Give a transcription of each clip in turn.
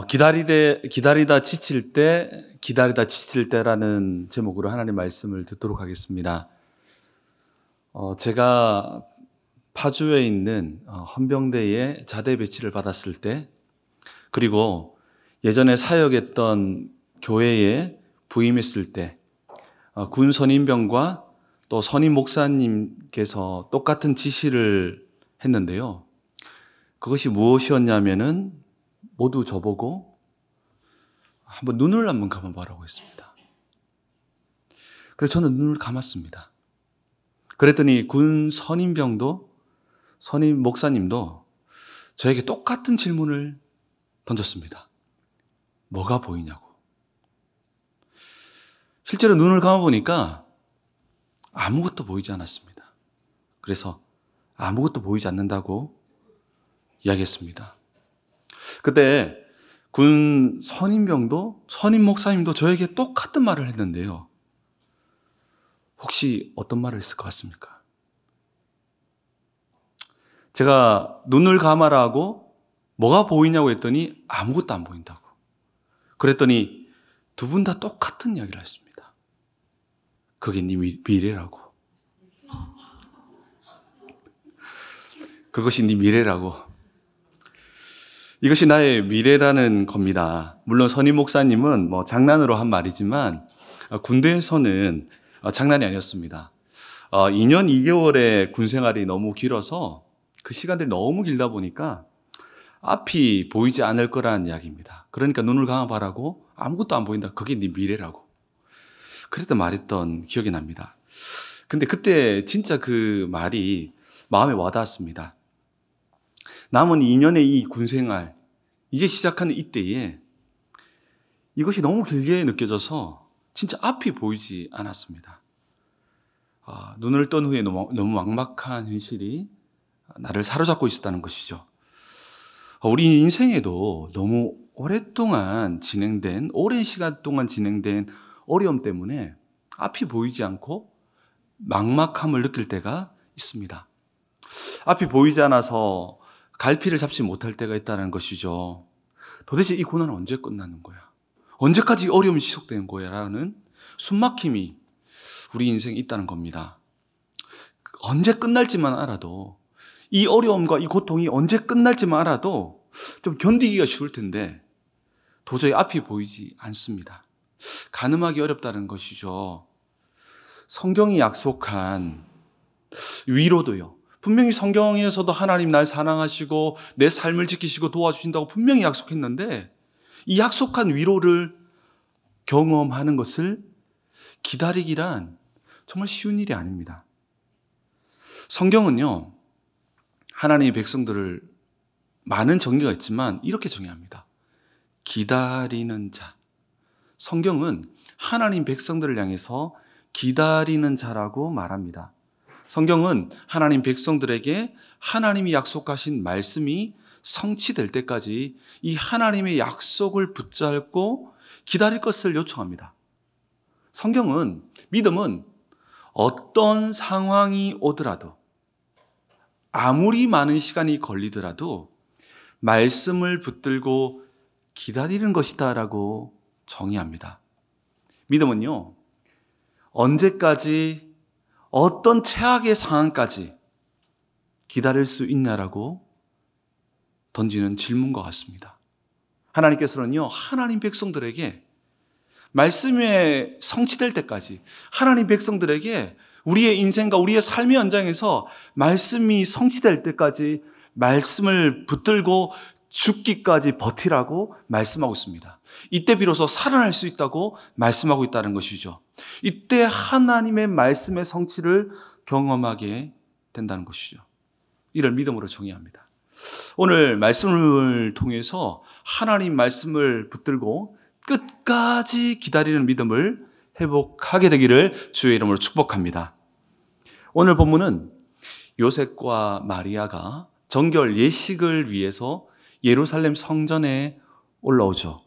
기다리다 지칠 때, 기다리다 지칠 때라는 제목으로 하나님 말씀을 듣도록 하겠습니다. 제가 파주에 있는 헌병대에 자대 배치를 받았을 때, 그리고 예전에 사역했던 교회에 부임했을 때, 군 선임병과 또 선임 목사님께서 똑같은 지시를 했는데요. 그것이 무엇이었냐면은 모두 저보고 눈을 한번 감아보라고 했습니다. 그래서 저는 눈을 감았습니다. 그랬더니 군 선임병도 선임 목사님도 저에게 똑같은 질문을 던졌습니다. 뭐가 보이냐고. 실제로 눈을 감아보니까 아무것도 보이지 않았습니다. 그래서 아무것도 보이지 않는다고 이야기했습니다. 그때 군 선임병도 선임 목사님도 저에게 똑같은 말을 했는데요. 혹시 어떤 말을 했을 것 같습니까? 제가 눈을 감아라고 뭐가 보이냐고 했더니 아무것도 안 보인다고. 그랬더니 두 분 다 똑같은 이야기를 했습니다. 그게 네 미래라고. 그것이 네 미래라고. 이것이 나의 미래라는 겁니다. 물론 선임 목사님은 장난으로 한 말이지만 군대에서는 장난이 아니었습니다. 2년 2개월의 군 생활이 너무 길어서 그 시간들이 너무 길다 보니까 앞이 보이지 않을 거라는 이야기입니다. 그러니까 눈을 감아봐라고 아무것도 안 보인다. 그게 네 미래라고. 그랬던 말했던 기억이 납니다. 근데 그때 진짜 그 말이 마음에 와닿았습니다. 남은 2년의 이 군생활, 이제 시작하는 이때에 이것이 너무 길게 느껴져서 진짜 앞이 보이지 않았습니다. 눈을 뜬 후에 너무 막막한 현실이 나를 사로잡고 있었다는 것이죠. 우리 인생에도 너무 오랜 시간 동안 진행된 어려움 때문에 앞이 보이지 않고 막막함을 느낄 때가 있습니다. 앞이 보이지 않아서 갈피를 잡지 못할 때가 있다는 것이죠. 도대체 이 고난은 언제 끝나는 거야? 언제까지 어려움이 지속되는 거야? 라는 숨막힘이 우리 인생에 있다는 겁니다. 언제 끝날지만 알아도, 이 어려움과 이 고통이 언제 끝날지만 알아도 좀 견디기가 쉬울 텐데 도저히 앞이 보이지 않습니다. 가늠하기 어렵다는 것이죠. 성경이 약속한 위로도요. 분명히 성경에서도 하나님 날 사랑하시고 내 삶을 지키시고 도와주신다고 분명히 약속했는데 이 약속한 위로를 경험하는 것을 기다리기란 정말 쉬운 일이 아닙니다. 성경은요, 하나님의 백성들을 많은 정의가 있지만 이렇게 정의합니다. 기다리는 자. 성경은 하나님 백성들을 향해서 기다리는 자라고 말합니다. 성경은 하나님 백성들에게 하나님이 약속하신 말씀이 성취될 때까지 이 하나님의 약속을 붙잡고 기다릴 것을 요청합니다. 믿음은 어떤 상황이 오더라도, 아무리 많은 시간이 걸리더라도 말씀을 붙들고 기다리는 것이다라고 정의합니다. 믿음은요, 언제까지 어떤 최악의 상황까지 기다릴 수 있냐라고 던지는 질문과 같습니다. 하나님께서는요, 하나님 백성들에게 말씀이 성취될 때까지, 하나님 백성들에게 우리의 인생과 우리의 삶의 현장에서 말씀이 성취될 때까지 말씀을 붙들고 죽기까지 버티라고 말씀하고 있습니다. 이때 비로소 살아날 수 있다고 말씀하고 있다는 것이죠. 이때 하나님의 말씀의 성취를 경험하게 된다는 것이죠. 이를 믿음으로 정의합니다. 오늘 말씀을 통해서 하나님 말씀을 붙들고 끝까지 기다리는 믿음을 회복하게 되기를 주의 이름으로 축복합니다. 오늘 본문은 요셉과 마리아가 정결 예식을 위해서 예루살렘 성전에 올라오죠.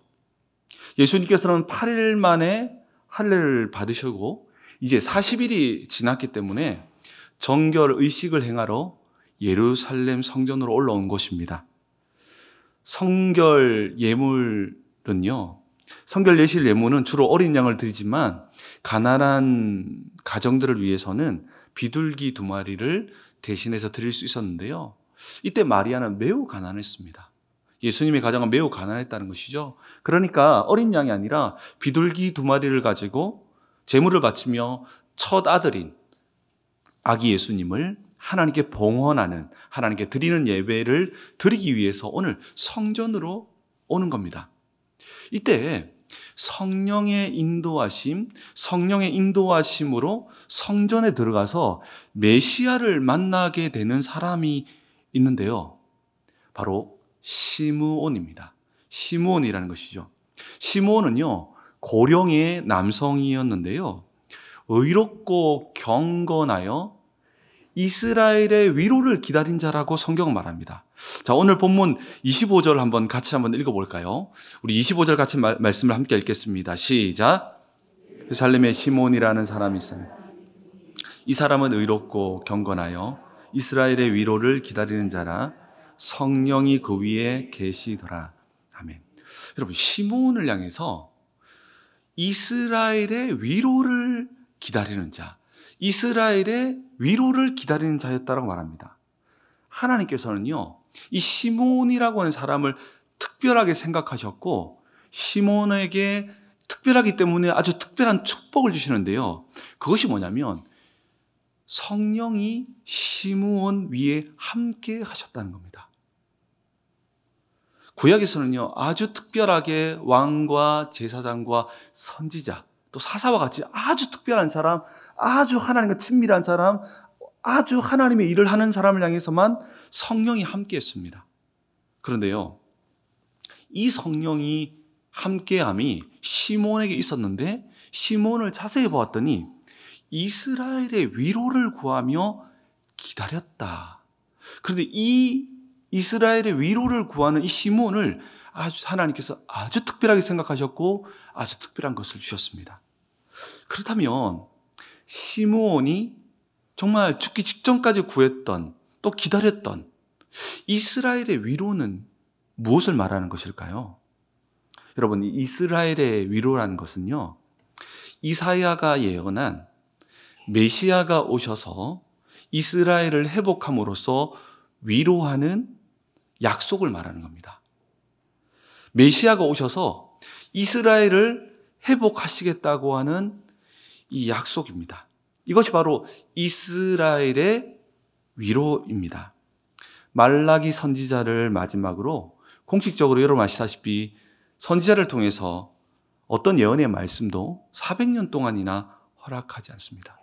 예수님께서는 8일 만에 할례를 받으시고 이제 40일이 지났기 때문에 정결 의식을 행하러 예루살렘 성전으로 올라온 것입니다. 성결 예물은요, 성결 예실 예물은 주로 어린 양을 드리지만 가난한 가정들을 위해서는 비둘기 2마리를 대신해서 드릴 수 있었는데요. 이때 마리아는 매우 가난했습니다. 예수님의 가정은 매우 가난했다는 것이죠. 그러니까 어린 양이 아니라 비둘기 2마리를 가지고 제물을 바치며 첫 아들인 아기 예수님을 하나님께 봉헌하는, 하나님께 드리는 예배를 드리기 위해서 오늘 성전으로 오는 겁니다. 이때 성령의 인도하심으로 성전에 들어가서 메시아를 만나게 되는 사람이 있는데요. 바로 시므온입니다. 시므온이라는 것이죠. 시므온은요, 고령의 남성이었는데요. 의롭고 경건하여 이스라엘의 위로를 기다린 자라고 성경은 말합니다. 자, 오늘 본문 25절 같이 한번 읽어볼까요? 우리 25절 같이 말씀을 함께 읽겠습니다. 시작. 예루살렘에 시므온이라는 사람이 있어요. 이 사람은 의롭고 경건하여 이스라엘의 위로를 기다리는 자라, 성령이 그 위에 계시더라. 아멘. 여러분, 시므온을 향해서 이스라엘의 위로를 기다리는 자, 이스라엘의 위로를 기다리는 자였다고 말합니다. 하나님께서는요, 이 시므온이라고 하는 사람을 특별하게 생각하셨고, 시므온에게 특별하기 때문에 아주 특별한 축복을 주시는데요. 그것이 뭐냐면 성령이 시므온 위에 함께 하셨다는 겁니다. 구약에서는요, 아주 특별하게 왕과 제사장과 선지자, 또 사사와 같이 아주 특별한 사람, 아주 하나님과 친밀한 사람, 아주 하나님의 일을 하는 사람을 향해서만 성령이 함께 했습니다. 그런데요, 이 성령이 함께함이 시몬에게 있었는데, 시몬을 자세히 보았더니 이스라엘의 위로를 구하며 기다렸다. 그런데 이 이스라엘의 위로를 구하는 이 시몬을 하나님께서 아주 특별하게 생각하셨고 아주 특별한 것을 주셨습니다. 그렇다면 시므온이 정말 죽기 직전까지 구했던, 또 기다렸던 이스라엘의 위로는 무엇을 말하는 것일까요? 여러분, 이스라엘의 위로라는 것은요, 이사야가 예언한 메시아가 오셔서 이스라엘을 회복함으로써 위로하는 약속을 말하는 겁니다. 메시아가 오셔서 이스라엘을 회복하시겠다고 하는 이 약속입니다. 이것이 바로 이스라엘의 위로입니다. 말라기 선지자를 마지막으로 공식적으로 여러분 아시다시피 선지자를 통해서 어떤 예언의 말씀도 400년 동안이나 허락하지 않습니다.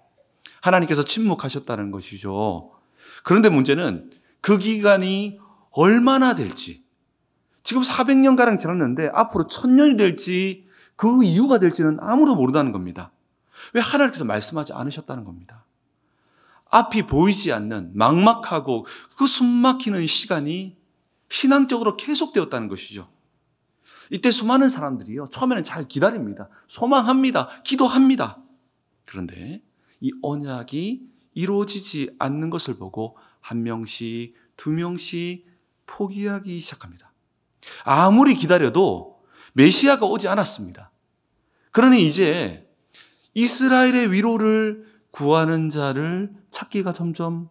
하나님께서 침묵하셨다는 것이죠. 그런데 문제는 그 기간이 얼마나 될지, 지금 400년가량 지났는데 앞으로 1000년이 될지 그 이유가 될지는 아무도 모른다는 겁니다. 왜? 하나님께서 말씀하지 않으셨다는 겁니다. 앞이 보이지 않는 막막하고 그 숨막히는 시간이 신앙적으로 계속되었다는 것이죠. 이때 수많은 사람들이요, 처음에는 잘 기다립니다. 소망합니다. 기도합니다. 그런데 이 언약이 이루어지지 않는 것을 보고 1명씩, 2명씩 포기하기 시작합니다. 아무리 기다려도 메시아가 오지 않았습니다. 그러니 이제 이스라엘의 위로를 구하는 자를 찾기가 점점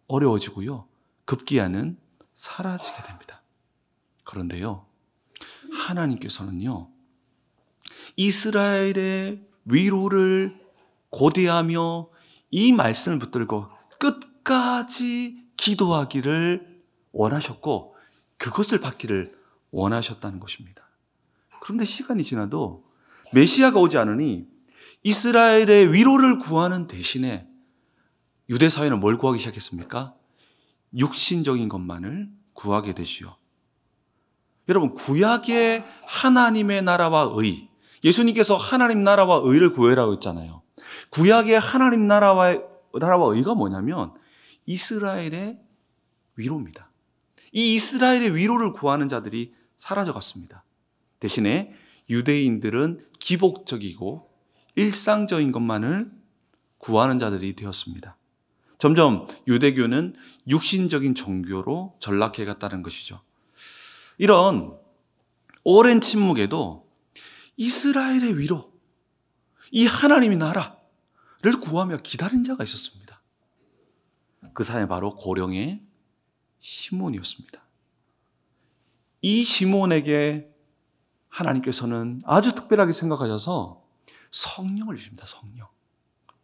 어려워지고요, 급기야는 사라지게 됩니다. 그런데요, 하나님께서는요, 이스라엘의 위로를 고대하며 이 말씀을 붙들고 끝까지 기도하기를 원하셨고 그것을 받기를 원하셨다는 것입니다. 그런데 시간이 지나도 메시아가 오지 않으니 이스라엘의 위로를 구하는 대신에 유대 사회는 뭘 구하기 시작했습니까? 육신적인 것만을 구하게 되지요. 여러분, 구약의 하나님의 나라와 의, 예수님께서 하나님 나라와 의를 구해라고 했잖아요. 구약의 하나님 나라와 의가 뭐냐면 이스라엘의 위로입니다. 이 이스라엘의 위로를 구하는 자들이 사라져갔습니다. 대신에 유대인들은 기복적이고 일상적인 것만을 구하는 자들이 되었습니다. 점점 유대교는 육신적인 종교로 전락해갔다는 것이죠. 이런 오랜 침묵에도 이스라엘의 위로, 이 하나님의 나라를 구하며 기다린 자가 있었습니다. 그 사람이 바로 고령의 시므온이었습니다. 이 시므온에게 하나님께서는 아주 특별하게 생각하셔서 성령을 주십니다. 성령.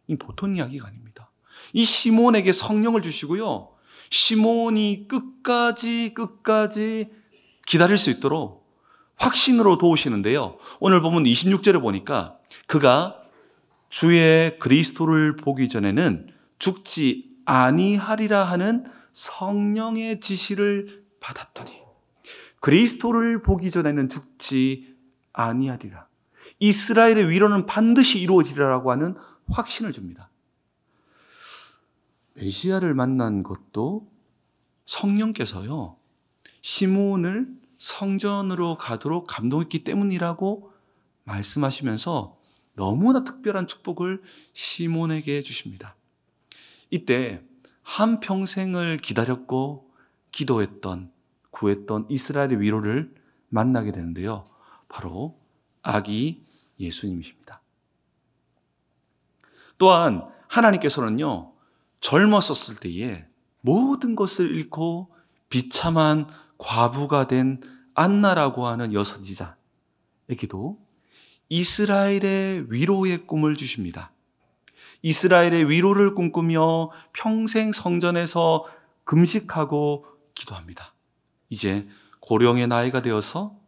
이 보통 이야기가 아닙니다. 이 시므온에게 성령을 주시고요, 시므온이 끝까지 기다릴 수 있도록 확신으로 도우시는데요, 오늘 보면 26절에 보니까 그가 주의 그리스도를 보기 전에는 죽지 아니하리라 하는 성령의 지시를 받았더니, 그리스도를 보기 전에는 죽지 아니하리라, 이스라엘의 위로는 반드시 이루어지리라고 하는 확신을 줍니다. 메시아를 만난 것도 성령께서요, 시므온을 성전으로 가도록 감동했기 때문이라고 말씀하시면서 너무나 특별한 축복을 시므온에게 주십니다. 이때 한평생을 기다렸고 기도했던, 구했던 이스라엘의 위로를 만나게 되는데요, 바로 아기 예수님이십니다. 또한 하나님께서는요, 젊었었을 때에 모든 것을 잃고 비참한 과부가 된 안나라고 하는 여선지자에게도 이스라엘의 위로의 꿈을 주십니다. 이스라엘의 위로를 꿈꾸며 평생 성전에서 금식하고 기도합니다. 이제 고령의 나이가 되어서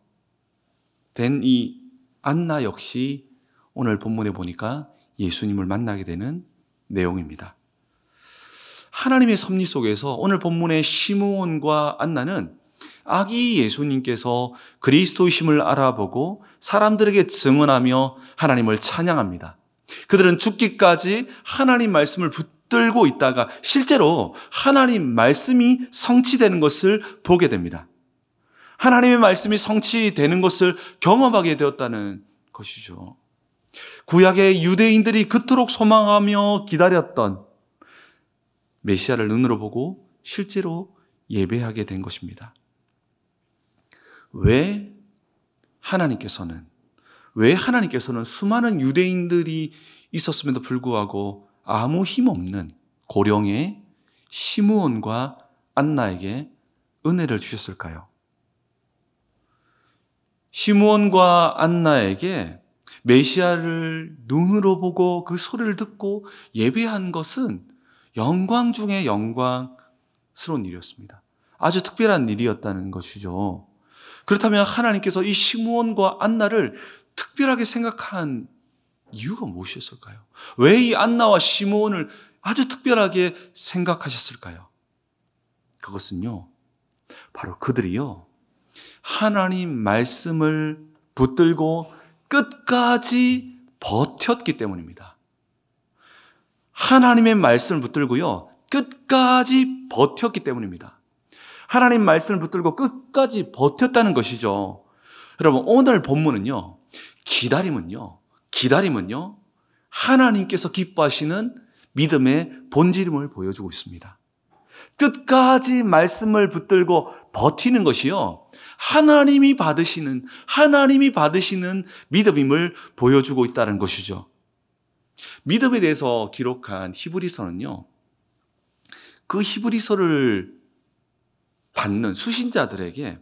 된 이 안나 역시 오늘 본문에 보니까 예수님을 만나게 되는 내용입니다. 하나님의 섭리 속에서 오늘 본문의 시므온과 안나는 아기 예수님께서 그리스도이심을 알아보고 사람들에게 증언하며 하나님을 찬양합니다. 그들은 죽기까지 하나님 말씀을 붙들고 있다가 실제로 하나님 말씀이 성취되는 것을 보게 됩니다. 하나님의 말씀이 성취되는 것을 경험하게 되었다는 것이죠. 구약의 유대인들이 그토록 소망하며 기다렸던 메시아를 눈으로 보고 실제로 예배하게 된 것입니다. 왜 하나님께서는 수많은 유대인들이 있었음에도 불구하고 아무 힘없는 고령의 시므온과 안나에게 은혜를 주셨을까요? 시므온과 안나에게 메시아를 눈으로 보고 그 소리를 듣고 예배한 것은 영광 중에 영광스러운 일이었습니다. 아주 특별한 일이었다는 것이죠. 그렇다면 하나님께서 이 시므온과 안나를 특별하게 생각한 이유가 무엇이었을까요? 왜 이 안나와 시므온을 아주 특별하게 생각하셨을까요? 그것은요, 바로 그들이요, 하나님 말씀을 붙들고 끝까지 버텼기 때문입니다. 하나님의 말씀을 붙들고요, 끝까지 버텼기 때문입니다. 하나님 말씀을 붙들고 끝까지 버텼다는 것이죠. 여러분, 오늘 본문은요, 기다림은요, 하나님께서 기뻐하시는 믿음의 본질임을 보여주고 있습니다. 끝까지 말씀을 붙들고 버티는 것이요, 하나님이 받으시는 믿음임을 보여주고 있다는 것이죠. 믿음에 대해서 기록한 히브리서는요, 그 히브리서를 받는 수신자들에게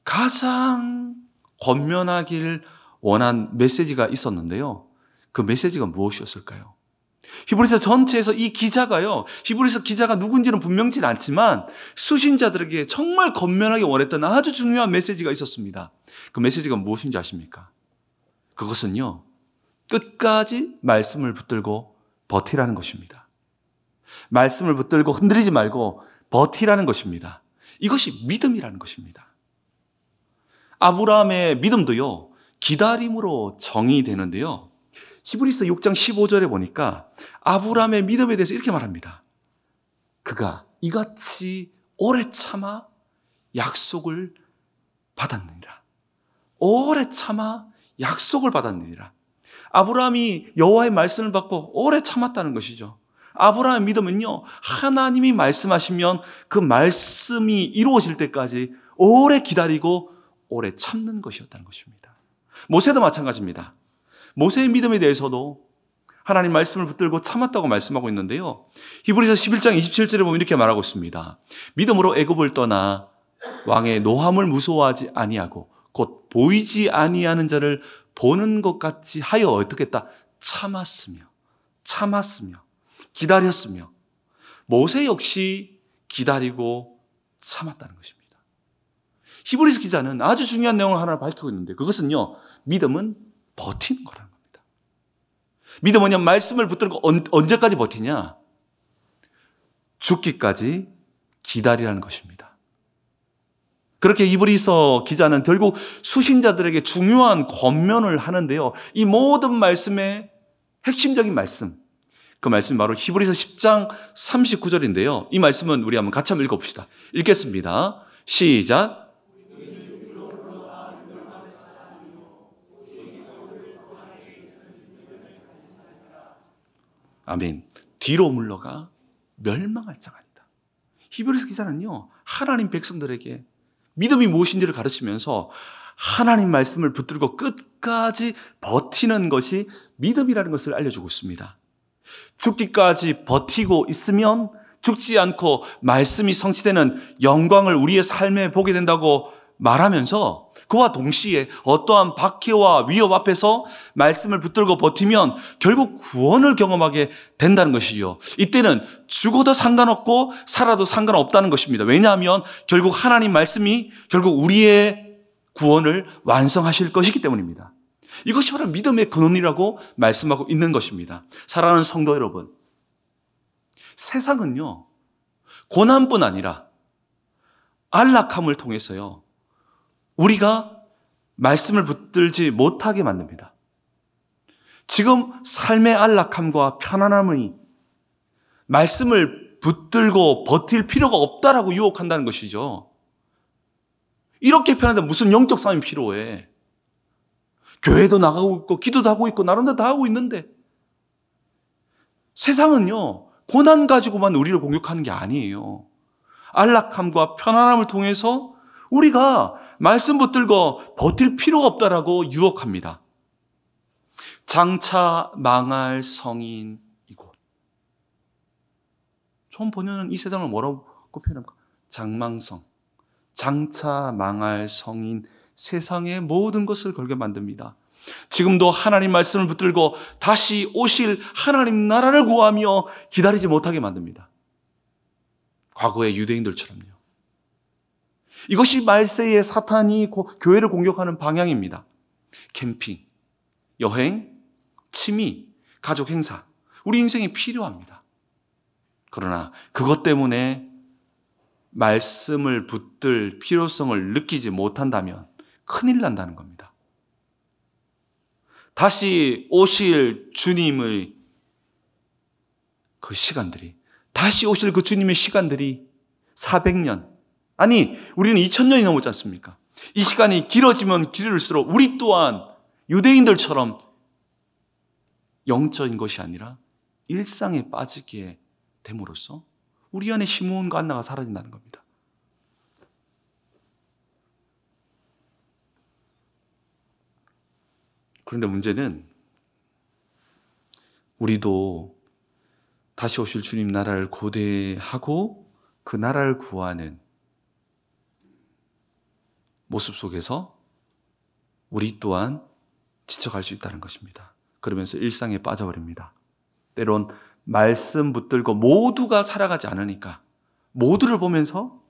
가장 권면하길 원한 메시지가 있었는데요, 그 메시지가 무엇이었을까요? 히브리서 전체에서 이 기자가요, 히브리서 기자가 누군지는 분명치 않지만 수신자들에게 정말 권면하기 원했던 아주 중요한 메시지가 있었습니다. 그 메시지가 무엇인지 아십니까? 그것은요, 끝까지 말씀을 붙들고 버티라는 것입니다. 말씀을 붙들고 흔들리지 말고 버티라는 것입니다. 이것이 믿음이라는 것입니다. 아브라함의 믿음도요, 기다림으로 정의되는데요, 히브리서 6장 15절에 보니까 아브라함의 믿음에 대해서 이렇게 말합니다. 그가 이같이 오래 참아 약속을 받았느니라. 오래 참아 약속을 받았느니라. 아브라함이 여호와의 말씀을 받고 오래 참았다는 것이죠. 아브라함의 믿음은요, 하나님이 말씀하시면 그 말씀이 이루어질 때까지 오래 기다리고 오래 참는 것이었다는 것입니다. 모세도 마찬가지입니다. 모세의 믿음에 대해서도 하나님 말씀을 붙들고 참았다고 말씀하고 있는데요. 히브리서 11장 27절에 보면 이렇게 말하고 있습니다. 믿음으로 애굽을 떠나 왕의 노함을 무서워하지 아니하고 곧 보이지 아니하는 자를 보는 것 같이 하여 어떻게 했다? 참았으며 기다렸으며. 모세 역시 기다리고 참았다는 것입니다. 히브리서 기자는 아주 중요한 내용을 하나 밝히고 있는데, 그것은요, 믿음은 버티는 거라는 겁니다. 믿음은요, 말씀을 붙들고 언제까지 버티냐? 죽기까지 기다리라는 것입니다. 그렇게 히브리서 기자는 결국 수신자들에게 중요한 권면을 하는데요. 이 모든 말씀의 핵심적인 말씀, 그 말씀이 바로 히브리서 10장 39절인데요. 이 말씀은 우리 한번 같이 한번 읽어봅시다. 읽겠습니다. 시작. 아멘. 뒤로 물러가 멸망할 자가 아니다. 히브리서 기자는요, 하나님 백성들에게 믿음이 무엇인지를 가르치면서 하나님 말씀을 붙들고 끝까지 버티는 것이 믿음이라는 것을 알려주고 있습니다. 죽기까지 버티고 있으면 죽지 않고 말씀이 성취되는 영광을 우리의 삶에 보게 된다고 말하면서, 그와 동시에 어떠한 박해와 위협 앞에서 말씀을 붙들고 버티면 결국 구원을 경험하게 된다는 것이죠. 이때는 죽어도 상관없고 살아도 상관없다는 것입니다. 왜냐하면 결국 하나님 말씀이 결국 우리의 구원을 완성하실 것이기 때문입니다. 이것이 바로 믿음의 근원이라고 말씀하고 있는 것입니다. 사랑하는 성도 여러분, 세상은요, 고난뿐 아니라 안락함을 통해서요, 우리가 말씀을 붙들지 못하게 만듭니다. 지금 삶의 안락함과 편안함이 말씀을 붙들고 버틸 필요가 없다라고 유혹한다는 것이죠. 이렇게 편한데 무슨 영적 싸움이 필요해? 교회도 나가고 있고 기도도 하고 있고 나름대로 다 하고 있는데, 세상은요, 고난 가지고만 우리를 공격하는 게 아니에요. 안락함과 편안함을 통해서 우리가 말씀 붙들고 버틸 필요가 없다라고 유혹합니다. 장차 망할 성인 이곳. 처음 번역은 이 세상을 뭐라고 표현합니까? 장망성. 장차 망할 성인, 세상의 모든 것을 걸게 만듭니다. 지금도 하나님 말씀을 붙들고 다시 오실 하나님 나라를 구하며 기다리지 못하게 만듭니다. 과거의 유대인들처럼요. 이것이 말세의 사탄이 교회를 공격하는 방향입니다. 캠핑, 여행, 취미, 가족 행사, 우리 인생이 필요합니다. 그러나 그것 때문에 말씀을 붙들 필요성을 느끼지 못한다면 큰일 난다는 겁니다. 다시 오실 주님의 그 시간들이, 다시 오실 그 주님의 시간들이 400년, 아니 우리는 2000년이 넘었지 않습니까? 이 시간이 길어지면 길을수록 우리 또한 유대인들처럼 영적인 것이 아니라 일상에 빠지게 됨으로써 우리 안에 시므온과 안나가 사라진다는 겁니다. 그런데 문제는 우리도 다시 오실 주님 나라를 고대하고 그 나라를 구하는 모습 속에서 우리 또한 지쳐갈 수 있다는 것입니다. 그러면서 일상에 빠져버립니다. 때론 말씀 붙들고 모두가 살아가지 않으니까 모두를 보면서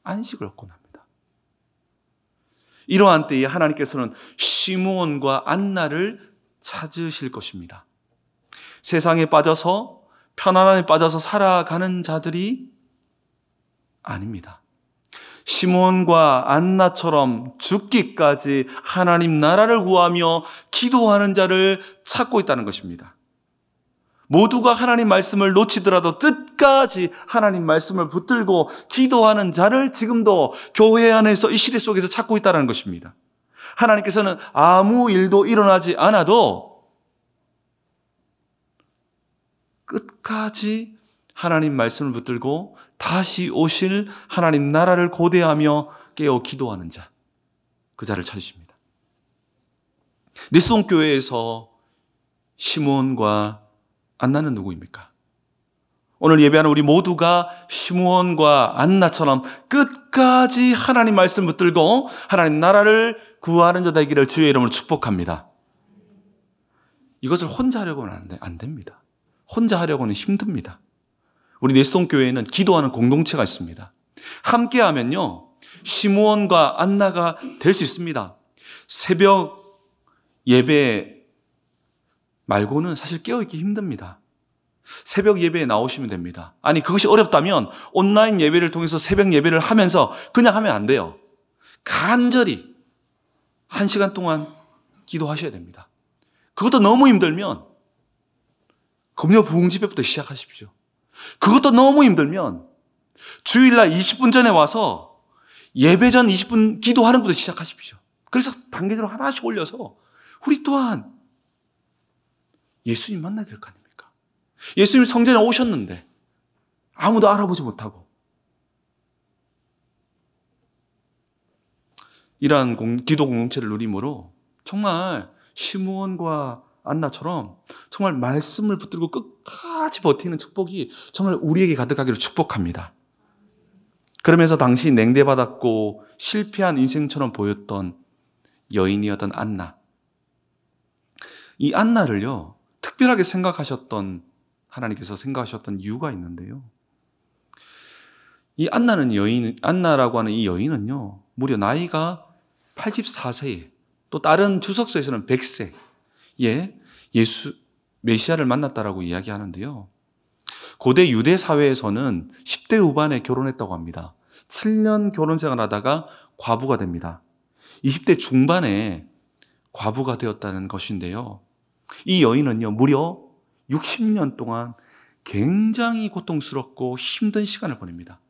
안식을 얻곤 합니다. 이러한 때에 하나님께서는 시므온과 안나를 찾으실 것입니다. 세상에 빠져서 편안함에 빠져서 살아가는 자들이 아닙니다. 시므온과 안나처럼 죽기까지 하나님 나라를 구하며 기도하는 자를 찾고 있다는 것입니다. 모두가 하나님 말씀을 놓치더라도 끝까지 하나님 말씀을 붙들고 기도하는 자를 지금도 교회 안에서 이 시대 속에서 찾고 있다는 것입니다. 하나님께서는 아무 일도 일어나지 않아도 끝까지 하나님 말씀을 붙들고 다시 오실 하나님 나라를 고대하며 깨어 기도하는 자, 그 자를 찾으십니다. 니스동 교회에서 시므온과 안나는 누구입니까? 오늘 예배하는 우리 모두가 시므온과 안나처럼 끝까지 하나님 말씀을 붙들고 하나님 나라를 구하는 자 되기를 주의 이름으로 축복합니다. 이것을 혼자 하려고는 안 됩니다. 혼자 하려고는 힘듭니다. 우리 니스동 교회에는 기도하는 공동체가 있습니다. 함께 하면요, 시므온과 안나가 될 수 있습니다. 새벽 예배 말고는 사실 깨어있기 힘듭니다. 새벽 예배에 나오시면 됩니다. 아니, 그것이 어렵다면 온라인 예배를 통해서 새벽 예배를 하면서 그냥 하면 안 돼요. 간절히 1시간 동안 기도하셔야 됩니다. 그것도 너무 힘들면 금요 부흥 집회부터 시작하십시오. 그것도 너무 힘들면 주일날 20분 전에 와서 예배 전 20분 기도하는 것부터 시작하십시오. 그래서 단계적으로 하나씩 올려서 우리 또한 예수님 만나야 될 거 아닙니까? 예수님 성전에 오셨는데 아무도 알아보지 못하고 이러한 기도 공동체를 누림으로 정말 시므온과 안나처럼 정말 말씀을 붙들고 끝까지 버티는 축복이 정말 우리에게 가득하기를 축복합니다. 그러면서 당시 냉대받았고 실패한 인생처럼 보였던 여인이었던 안나. 이 안나를요, 특별하게 하나님께서 생각하셨던 이유가 있는데요. 이 안나라고 하는 이 여인은요, 무려 나이가 84세에 또 다른 주석서에서는 100세에 메시아를 만났다라고 이야기하는데요. 고대 유대 사회에서는 10대 후반에 결혼했다고 합니다. 7년 결혼 생활하다가 과부가 됩니다. 20대 중반에 과부가 되었다는 것인데요. 이 여인은요, 무려 60년 동안 굉장히 고통스럽고 힘든 시간을 보냅니다.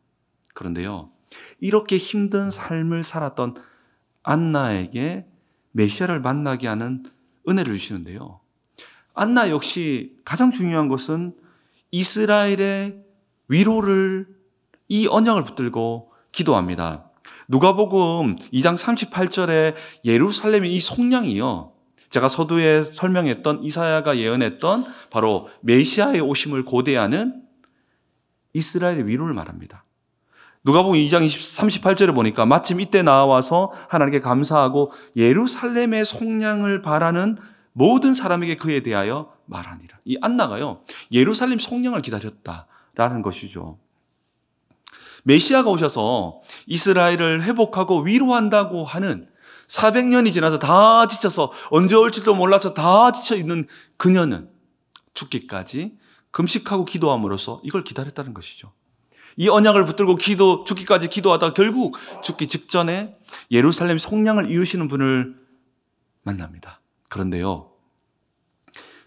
그런데요, 이렇게 힘든 삶을 살았던 안나에게 메시아를 만나게 하는 은혜를 주시는데요. 안나 역시 가장 중요한 것은 이스라엘의 위로를, 이 언약을 붙들고 기도합니다. 누가복음 2장 38절에 예루살렘의 이 속량이요, 제가 서두에 설명했던 이사야가 예언했던 바로 메시아의 오심을 고대하는 이스라엘의 위로를 말합니다. 누가복음 2장 38절에 보니까 마침 이때 나와서 하나님께 감사하고 예루살렘의 속량을 바라는 모든 사람에게 그에 대하여 말하니라. 이 안나가요, 예루살렘 속량을 기다렸다라는 것이죠. 메시아가 오셔서 이스라엘을 회복하고 위로한다고 하는 400년이 지나서 다 지쳐서 언제 올지도 몰라서 다 지쳐 있는 그녀는 죽기까지 금식하고 기도함으로써 이걸 기다렸다는 것이죠. 이 언약을 붙들고 죽기까지 기도하다가 결국 죽기 직전에 예루살렘 속량을 이루시는 분을 만납니다. 그런데요,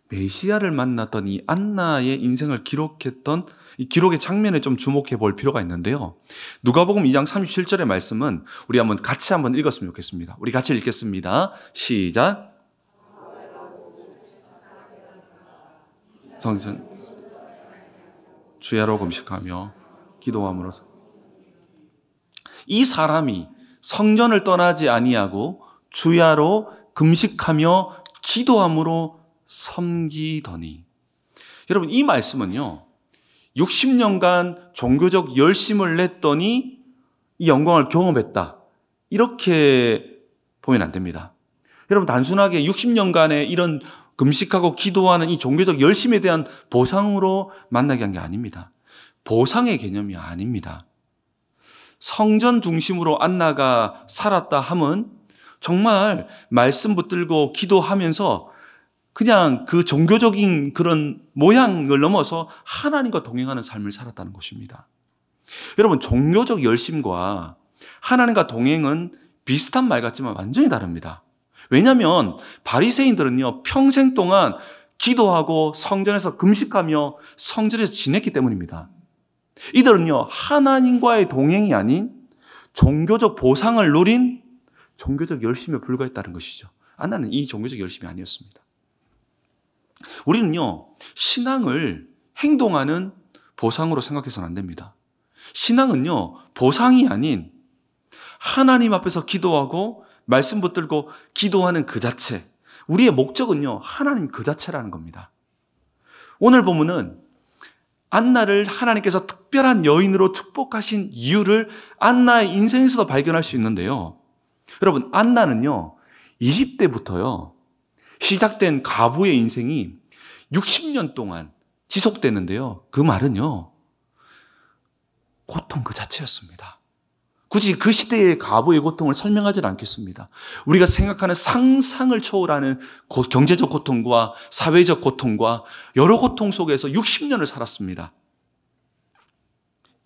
메시아를 만났던 이 안나의 인생을 기록했던 이 기록의 장면에 좀 주목해 볼 필요가 있는데요. 누가복음 2장 37절의 말씀은 우리 같이 한번 읽었으면 좋겠습니다. 우리 같이 읽겠습니다. 시작. 성전 주야로 금식하며 기도함으로써 이 사람이 성전을 떠나지 아니하고 주야로 금식하며 기도함으로 섬기더니. 여러분, 이 말씀은요, 60년간 종교적 열심을 냈더니 이 영광을 경험했다, 이렇게 보면 안 됩니다. 여러분, 단순하게 60년간의 이런 금식하고 기도하는 이 종교적 열심에 대한 보상으로 만나게 한 게 아닙니다. 보상의 개념이 아닙니다. 성전 중심으로 안나가 살았다 함은 정말 말씀 붙들고 기도하면서 그냥 그 종교적인 그런 모양을 넘어서 하나님과 동행하는 삶을 살았다는 것입니다. 여러분, 종교적 열심과 하나님과 동행은 비슷한 말 같지만 완전히 다릅니다. 왜냐하면 바리새인들은요, 평생 동안 기도하고 성전에서 금식하며 성전에서 지냈기 때문입니다. 이들은요, 하나님과의 동행이 아닌 종교적 보상을 누린 종교적 열심에 불과했다는 것이죠. 안나는 이 종교적 열심이 아니었습니다. 우리는요, 신앙을 행동하는 보상으로 생각해서는 안 됩니다. 신앙은요, 보상이 아닌 하나님 앞에서 기도하고 말씀 붙들고 기도하는 그 자체, 우리의 목적은요, 하나님 그 자체라는 겁니다. 오늘 보면은 안나를 하나님께서 특별한 여인으로 축복하신 이유를 안나의 인생에서도 발견할 수 있는데요. 여러분, 안나는요, 20대부터요, 시작된 가부의 인생이 60년 동안 지속되는데요. 그 말은요, 고통 그 자체였습니다. 굳이 그 시대의 가부의 고통을 설명하지 않겠습니다. 우리가 생각하는 상상을 초월하는 경제적 고통과 사회적 고통과 여러 고통 속에서 60년을 살았습니다.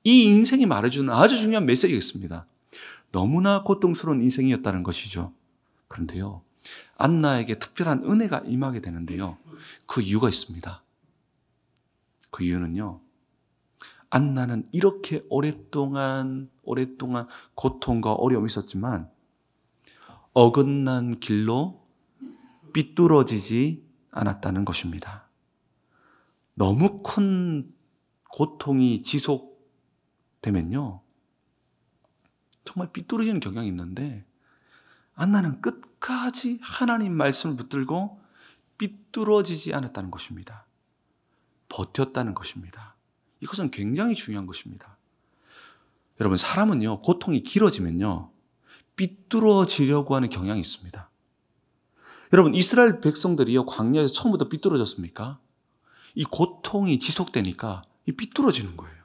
이 인생이 말해주는 아주 중요한 메시지가 있습니다. 너무나 고통스러운 인생이었다는 것이죠. 그런데요, 안나에게 특별한 은혜가 임하게 되는데요. 그 이유가 있습니다. 그 이유는요, 안나는 이렇게 오랫동안 고통과 어려움이 있었지만 어긋난 길로 삐뚤어지지 않았다는 것입니다. 너무 큰 고통이 지속되면요, 정말 삐뚤어지는 경향이 있는데 안나는 끝까지 하나님 말씀을 붙들고 삐뚤어지지 않았다는 것입니다. 버텼다는 것입니다. 이것은 굉장히 중요한 것입니다. 여러분, 사람은요, 고통이 길어지면요, 삐뚤어지려고 하는 경향이 있습니다. 여러분, 이스라엘 백성들이요, 광야에서 처음부터 삐뚤어졌습니까? 이 고통이 지속되니까 삐뚤어지는 거예요.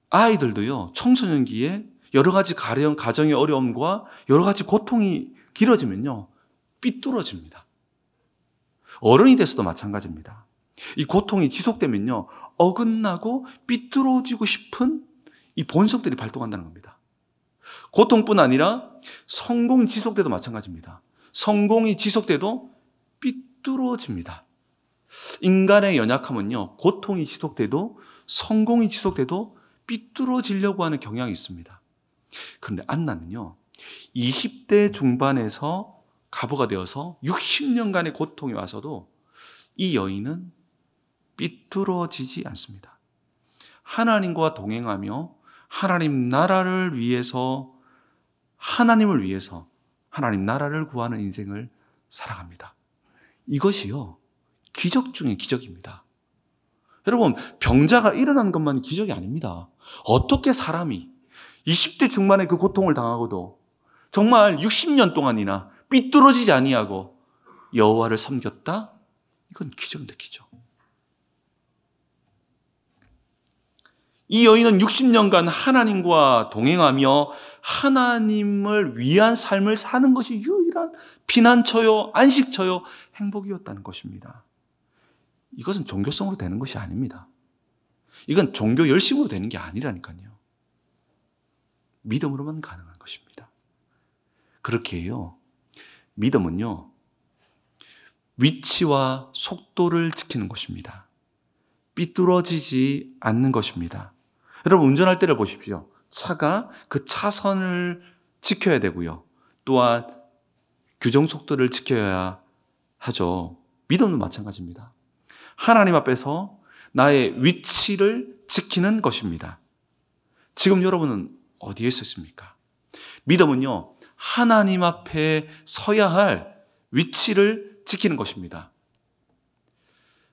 아이들도요, 청소년기에 여러 가지 가정의 어려움과 여러 가지 고통이 길어지면요, 삐뚤어집니다. 어른이 돼서도 마찬가지입니다. 이 고통이 지속되면요, 어긋나고 삐뚤어지고 싶은 이 본성들이 발동한다는 겁니다. 고통뿐 아니라 성공이 지속돼도 마찬가지입니다. 성공이 지속돼도 삐뚤어집니다. 인간의 연약함은요, 고통이 지속돼도 성공이 지속돼도 삐뚤어지려고 하는 경향이 있습니다. 그런데 안나는요, 20대 중반에서 가부가 되어서 60년간의 고통이 와서도 이 여인은 삐뚤어지지 않습니다. 하나님과 동행하며 하나님 나라를 위해서, 하나님을 위해서 하나님 나라를 구하는 인생을 살아갑니다. 이것이요, 기적 중의 기적입니다. 여러분, 병자가 일어난 것만 기적이 아닙니다. 어떻게 사람이 20대 중반에 그 고통을 당하고도 정말 60년 동안이나 삐뚤어지지 아니하고 여호와를 섬겼다? 이건 기적인데, 기적. 이 여인은 60년간 하나님과 동행하며 하나님을 위한 삶을 사는 것이 유일한 피난처요, 안식처요, 행복이었다는 것입니다. 이것은 종교성으로 되는 것이 아닙니다. 이건 종교 열심으로 되는 게 아니라니까요. 믿음으로만 가능한 것입니다. 그렇게 해요. 믿음은요, 위치와 속도를 지키는 것입니다. 삐뚤어지지 않는 것입니다. 여러분, 운전할 때를 보십시오. 차가 그 차선을 지켜야 되고요. 또한 규정 속도를 지켜야 하죠. 믿음도 마찬가지입니다. 하나님 앞에서 나의 위치를 지키는 것입니다. 지금 여러분은 어디에 있습니까? 믿음은요, 하나님 앞에 서야 할 위치를 지키는 것입니다.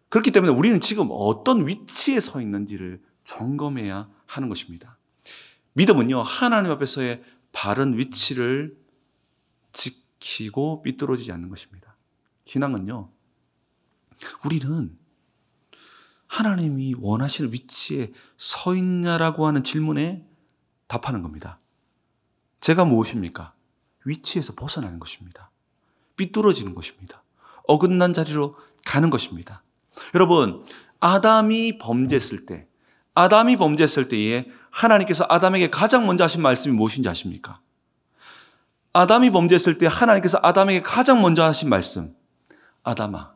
그렇기 때문에 우리는 지금 어떤 위치에 서 있는지를 점검해야 하는 것입니다. 믿음은요, 하나님 앞에서의 바른 위치를 지키고 삐뚤어지지 않는 것입니다. 신앙은요, 우리는 하나님이 원하시는 위치에 서 있냐라고 하는 질문에 답하는 겁니다. 제가 무엇입니까? 위치에서 벗어나는 것입니다. 삐뚤어지는 것입니다. 어긋난 자리로 가는 것입니다. 여러분, 아담이 범죄했을 때에 하나님께서 아담에게 가장 먼저 하신 말씀이 무엇인지 아십니까? 아담이 범죄했을 때 하나님께서 아담에게 가장 먼저 하신 말씀, 아담아,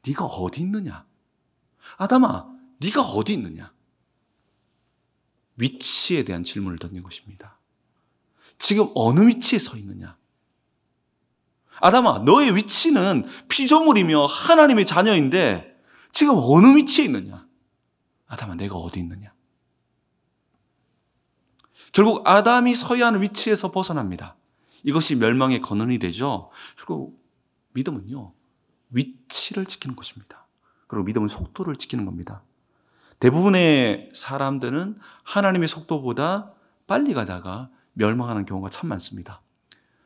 네가 어디 있느냐? 아담아, 네가 어디 있느냐? 위치에 대한 질문을 던진 것입니다. 지금 어느 위치에 서 있느냐? 아담아, 너의 위치는 피조물이며 하나님의 자녀인데 지금 어느 위치에 있느냐? 아담아, 내가 어디 있느냐? 결국 아담이 서야 하는 위치에서 벗어납니다. 이것이 멸망의 근원이 되죠. 결국 믿음은요, 위치를 지키는 것입니다. 그리고 믿음은 속도를 지키는 겁니다. 대부분의 사람들은 하나님의 속도보다 빨리 가다가 멸망하는 경우가 참 많습니다.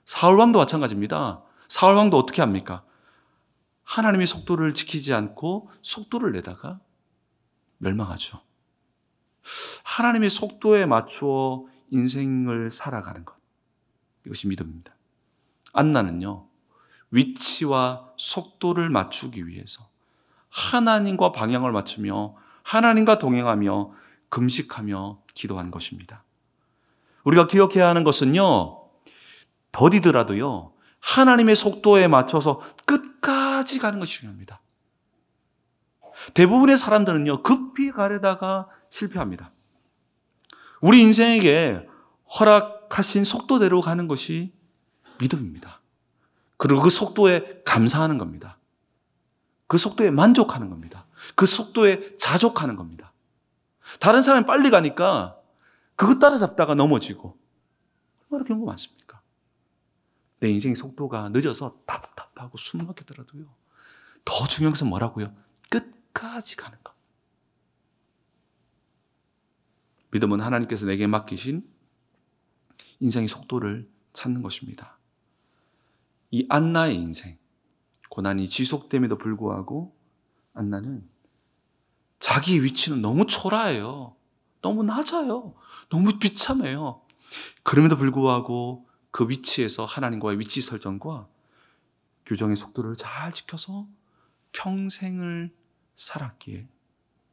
사울왕도 마찬가지입니다. 사울왕도 어떻게 합니까? 하나님의 속도를 지키지 않고 속도를 내다가 멸망하죠. 하나님의 속도에 맞추어 인생을 살아가는 것, 이것이 믿음입니다. 안나는요, 위치와 속도를 맞추기 위해서 하나님과 방향을 맞추며 하나님과 동행하며 금식하며 기도한 것입니다. 우리가 기억해야 하는 것은요, 더디더라도요, 하나님의 속도에 맞춰서 끝까지 가는 것이 중요합니다. 대부분의 사람들은요, 급히 가려다가 실패합니다. 우리 인생에게 허락하신 속도대로 가는 것이 믿음입니다. 그리고 그 속도에 감사하는 겁니다. 그 속도에 만족하는 겁니다. 그 속도에 자족하는 겁니다. 다른 사람이 빨리 가니까 그것 따라잡다가 넘어지고 얼마나 경우가 많습니까? 내 인생 속도가 늦어서 답답하고 숨 막히더라도요, 더 중요한 것은 뭐라고요? 끝까지 가는 것. 믿음은 하나님께서 내게 맡기신 인생의 속도를 찾는 것입니다. 이 안나의 인생, 고난이 지속됨에도 불구하고 안나는 자기 위치는 너무 초라해요. 너무 낮아요. 너무 비참해요. 그럼에도 불구하고 그 위치에서 하나님과의 위치 설정과 규정의 속도를 잘 지켜서 평생을 살았기에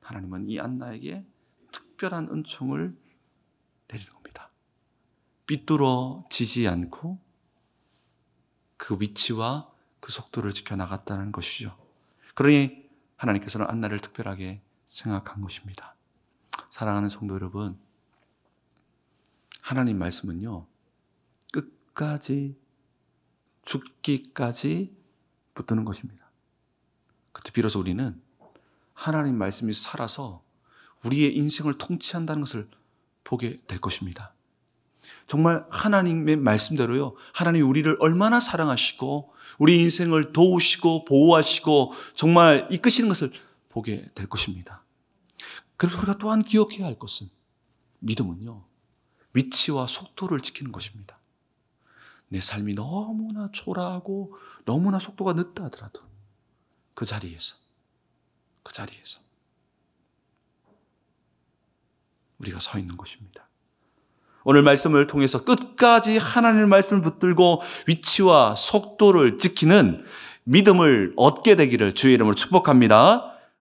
하나님은 이 안나에게 특별한 은총을 내리는 겁니다. 삐뚤어지지 않고 그 위치와 그 속도를 지켜나갔다는 것이죠. 그러니 하나님께서는 안나를 특별하게 생각한 것입니다. 사랑하는 성도 여러분, 하나님 말씀은요, 끝까지 죽기까지 붙드는 것입니다. 그때 비로소 우리는 하나님 말씀이 살아서 우리의 인생을 통치한다는 것을 보게 될 것입니다. 정말 하나님의 말씀대로요, 하나님이 우리를 얼마나 사랑하시고 우리 인생을 도우시고 보호하시고 정말 이끄시는 것을 보게 될 것입니다. 그래서 우리가 또한 기억해야 할 것은 믿음은요, 위치와 속도를 지키는 것입니다. 내 삶이 너무나 초라하고 너무나 속도가 늦다 하더라도 그 자리에서 우리가 서 있는 것입니다. 오늘 말씀을 통해서 끝까지 하나님의 말씀을 붙들고 위치와 속도를 지키는 믿음을 얻게 되기를 주의 이름으로 축복합니다.